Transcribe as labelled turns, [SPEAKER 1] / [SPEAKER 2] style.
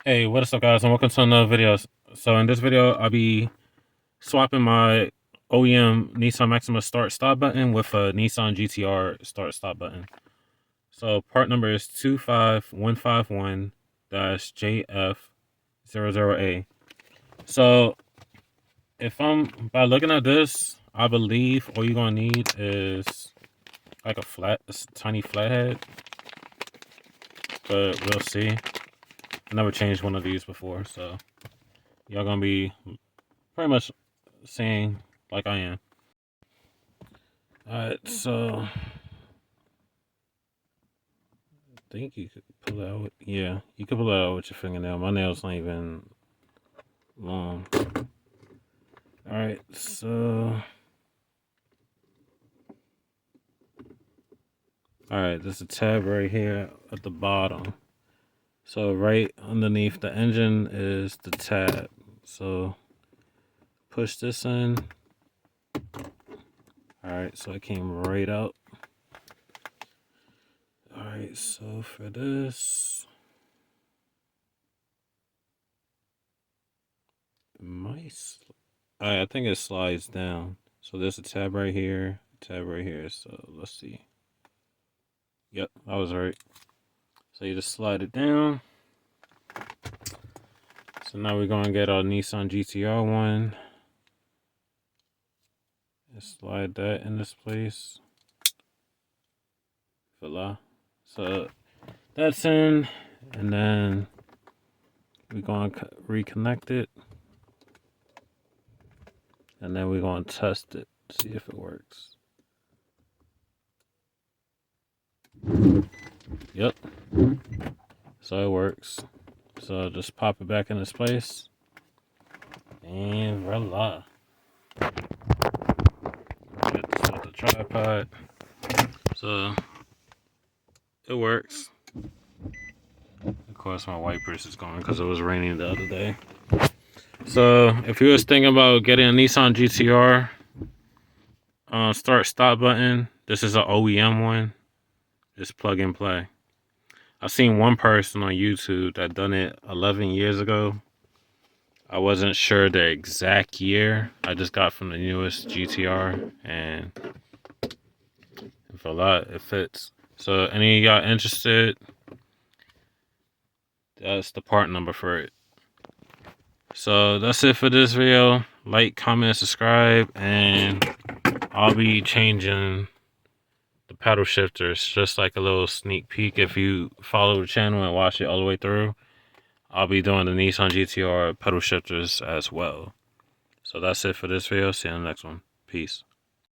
[SPEAKER 1] Hey, what is up guys, and welcome to another video. So in this video, I'll be swapping my OEM Nissan Maxima start stop button with a Nissan GTR start stop button. So part number is 25151-JF00A. So by looking at this, I believe all you're gonna need is like a tiny flathead, but we'll see. I never changed one of these before, so y'all gonna be pretty much seeing like I am. Alright, so I think you could pull it out. Yeah, you could pull it out with your fingernail. My nail's not even long. Alright, so alright, there's a tab right here at the bottom. So right underneath the engine is the tab. So push this in. Alright, so it came right out. Alright, so for this, I think it slides down. So there's a tab right here, So let's see. Yep, I was right. So you just slide it down. So now we're gonna get our Nissan GTR one. And slide that in this place. Voila. So that's in, and then we're gonna reconnect it, and then we're gonna test it, see if it works. Yep. So it works. So just pop it back in its place, and voila. Get this off the tripod. So it works. Of course, my wipers is gone because it was raining the other day. So if you was thinking about getting a Nissan GTR start stop button, this is an OEM one. Just plug and play. I've seen one person on YouTube that done it 11 years ago. I wasn't sure the exact year. I just got from the newest GTR, and voila, it fits. So any of y'all interested, that's the part number for it. So that's it for this video. Like, comment, subscribe, and I'll be changing the pedal shifters, just like a little sneak peek. If you follow the channel and watch it all the way through, I'll be doing the Nissan GTR pedal shifters as well. So that's it for this video. See you in the next one. Peace.